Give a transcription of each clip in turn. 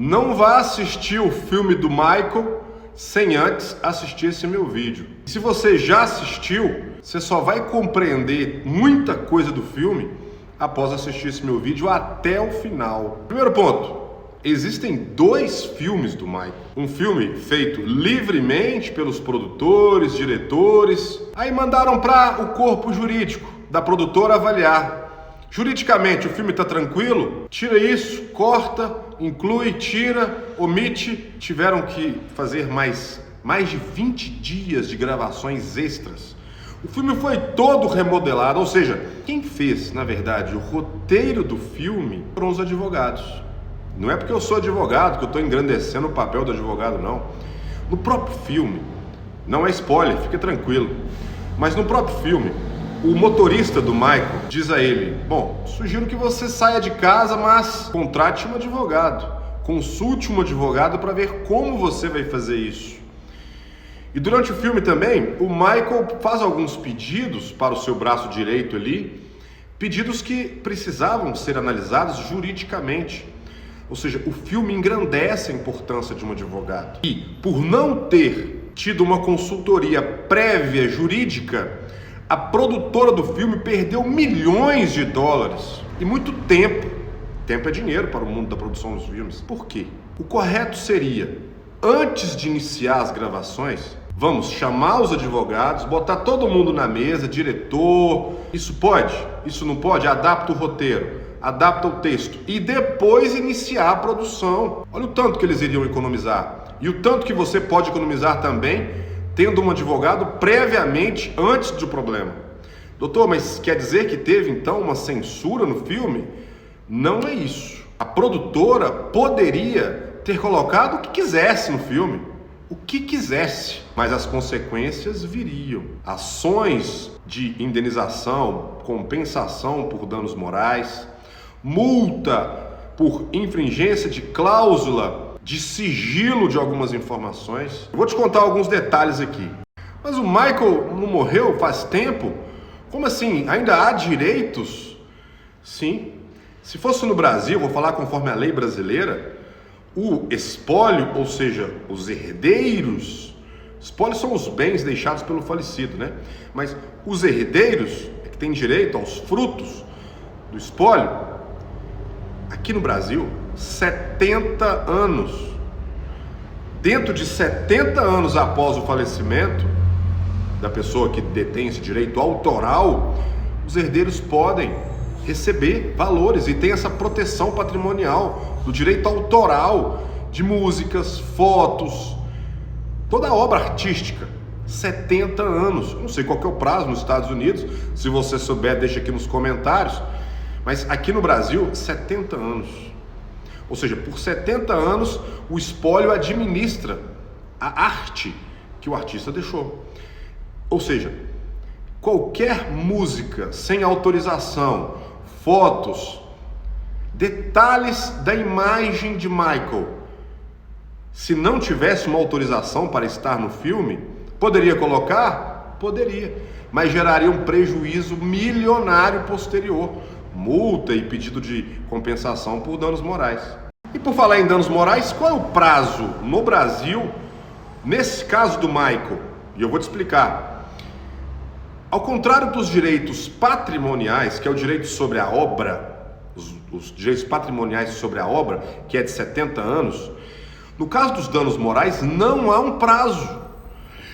Não vá assistir o filme do Michael sem antes assistir esse meu vídeo. Se você já assistiu, você só vai compreender muita coisa do filme após assistir esse meu vídeo até o final. Primeiro ponto, existem dois filmes do Michael. Um filme feito livremente pelos produtores, diretores, aí mandaram para o corpo jurídico da produtora avaliar. Juridicamente o filme está tranquilo? Tira isso, corta, inclui, tira, omite. Tiveram que fazer mais de 20 dias de gravações extras. O filme foi todo remodelado, ou seja, quem fez, na verdade, o roteiro do filme foram os advogados. Não é porque eu sou advogado que eu estou engrandecendo o papel do advogado, não. No próprio filme, não é spoiler, fica tranquilo, mas no próprio filme, o motorista do Michael diz a ele: bom, sugiro que você saia de casa, mas contrate um advogado. Consulte um advogado para ver como você vai fazer isso. E durante o filme também, o Michael faz alguns pedidos para o seu braço direito ali, pedidos que precisavam ser analisados juridicamente. Ou seja, o filme engrandece a importância de um advogado. E por não ter tido uma consultoria prévia jurídica, a produtora do filme perdeu milhões de dólares e muito tempo. Tempo é dinheiro para o mundo da produção dos filmes. Por quê? O correto seria, antes de iniciar as gravações, vamos chamar os advogados, botar todo mundo na mesa, diretor, isso pode, isso não pode, adapta o roteiro, adapta o texto e depois iniciar a produção. Olha o tanto que eles iriam economizar e o tanto que você pode economizar também tendo um advogado previamente antes do problema. Doutor, mas quer dizer que teve então uma censura no filme? Não é isso. A produtora poderia ter colocado o que quisesse no filme, o que quisesse, mas as consequências viriam. Ações de indenização, compensação por danos morais, multa por infringência de cláusula de sigilo de algumas informações. Eu vou te contar alguns detalhes aqui. Mas o Michael não morreu faz tempo? Como assim? Ainda há direitos? Sim. Se fosse no Brasil, vou falar conforme a lei brasileira, o espólio, ou seja, os herdeiros, espólios são os bens deixados pelo falecido, né? Mas os herdeiros é que têm direito aos frutos do espólio. Aqui no Brasil, 70 anos. Dentro de 70 anos após o falecimento da pessoa que detém esse direito autoral, os herdeiros podem receber valores e tem essa proteção patrimonial do direito autoral de músicas, fotos, toda a obra artística. 70 anos. Eu não sei qual que é o prazo nos Estados Unidos, se você souber, deixa aqui nos comentários. Mas aqui no Brasil, 70 anos. Ou seja, por 70 anos, o espólio administra a arte que o artista deixou. Ou seja, qualquer música sem autorização, fotos, detalhes da imagem de Michael, se não tivesse uma autorização para estar no filme, poderia colocar? Poderia, mas geraria um prejuízo milionário posterior. Multa e pedido de compensação por danos morais. E por falar em danos morais, qual é o prazo no Brasil, nesse caso do Michael? E eu vou te explicar. Ao contrário dos direitos patrimoniais, que é o direito sobre a obra, os direitos patrimoniais sobre a obra, que é de 70 anos, no caso dos danos morais não há um prazo.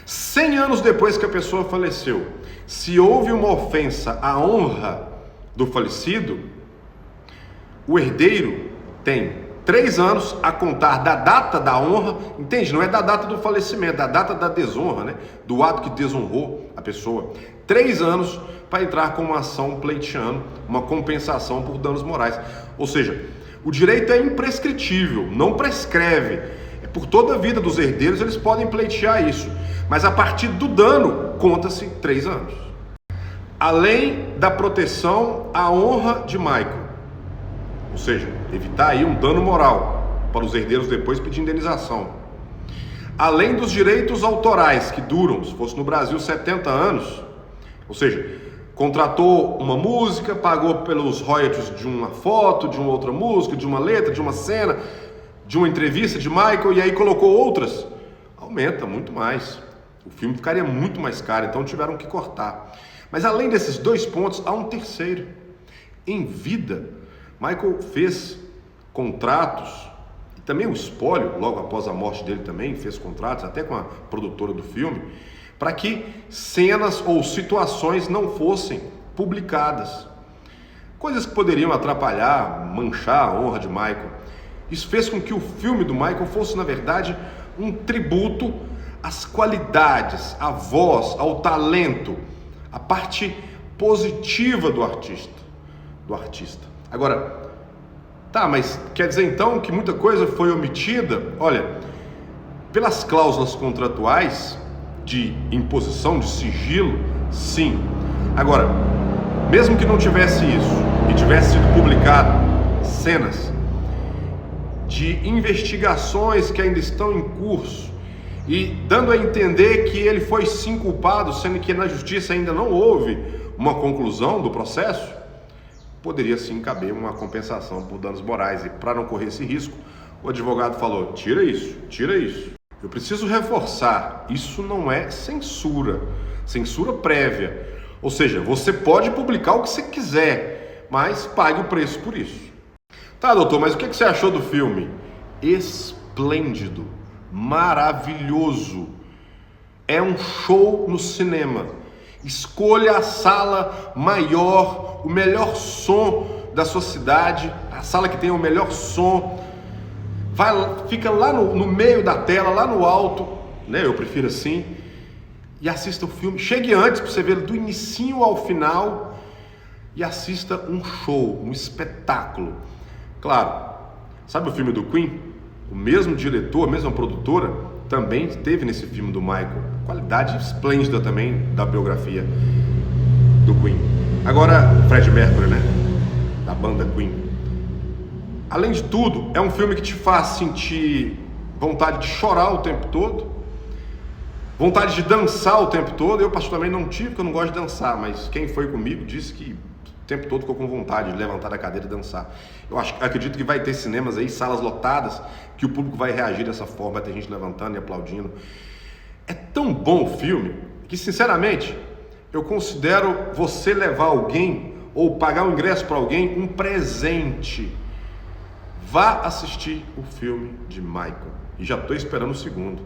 100 anos depois que a pessoa faleceu, se houve uma ofensa à honra do falecido, o herdeiro tem 3 anos a contar da data da honra, entende? Não é da data do falecimento, da data da desonra, né? Do ato que desonrou a pessoa. 3 anos para entrar com uma ação pleiteando uma compensação por danos morais. Ou seja, o direito é imprescritível, não prescreve. É por toda a vida dos herdeiros, eles podem pleitear isso. Mas a partir do dano, conta-se 3 anos. Além da proteção à honra de Michael, ou seja, evitar aí um dano moral para os herdeiros depois pedir indenização. Além dos direitos autorais que duram, se fosse no Brasil, 70 anos, ou seja, contratou uma música, pagou pelos royalties de uma foto, de uma outra música, de uma letra, de uma cena, de uma entrevista de Michael e aí colocou outras, aumenta muito mais. O filme ficaria muito mais caro, então tiveram que cortar. Mas além desses 2 pontos, há um terceiro. Em vida, Michael fez contratos, e também o espólio, logo após a morte dele também, fez contratos, até com a produtora do filme, para que cenas ou situações não fossem publicadas. Coisas que poderiam atrapalhar, manchar a honra de Michael. Isso fez com que o filme do Michael fosse, na verdade, um tributo às qualidades, à voz, ao talento, à parte positiva do artista. Agora, tá, mas quer dizer então que muita coisa foi omitida? Olha, pelas cláusulas contratuais de imposição de sigilo, sim. Agora, mesmo que não tivesse isso e tivesse sido publicado cenas de investigações que ainda estão em curso e dando a entender que ele foi sim culpado, sendo que na justiça ainda não houve uma conclusão do processo, poderia sim caber uma compensação por danos morais. E para não correr esse risco, o advogado falou: tira isso. Eu preciso reforçar, isso não é censura prévia. Ou seja, você pode publicar o que você quiser, mas pague o preço por isso. Tá, doutor, mas o que você achou do filme? Esplêndido, maravilhoso. É um show no cinema. Escolha a sala maior, o melhor som da sua cidade, a sala que tem o melhor som. Fica lá no meio da tela, lá no alto, né? Eu prefiro assim. E assista o filme. Chegue antes para você ver do inicinho ao final e assista um show, um espetáculo. Claro, sabe o filme do Queen? O mesmo diretor, a mesma produtora também esteve nesse filme do Michael. Qualidade esplêndida também da biografia do Queen. Agora, Freddie Mercury, né? Da banda Queen. Além de tudo, é um filme que te faz sentir vontade de chorar o tempo todo, vontade de dançar o tempo todo. Eu particularmente não tive, porque eu não gosto de dançar, mas quem foi comigo disse que o tempo todo ficou com vontade de levantar da cadeira e dançar. Acredito que vai ter cinemas aí, salas lotadas, que o público vai reagir dessa forma, vai ter gente levantando e aplaudindo. É tão bom o filme que, sinceramente, eu considero você levar alguém ou pagar o ingresso para alguém um presente. Vá assistir o filme de Michael. E já estou esperando o segundo.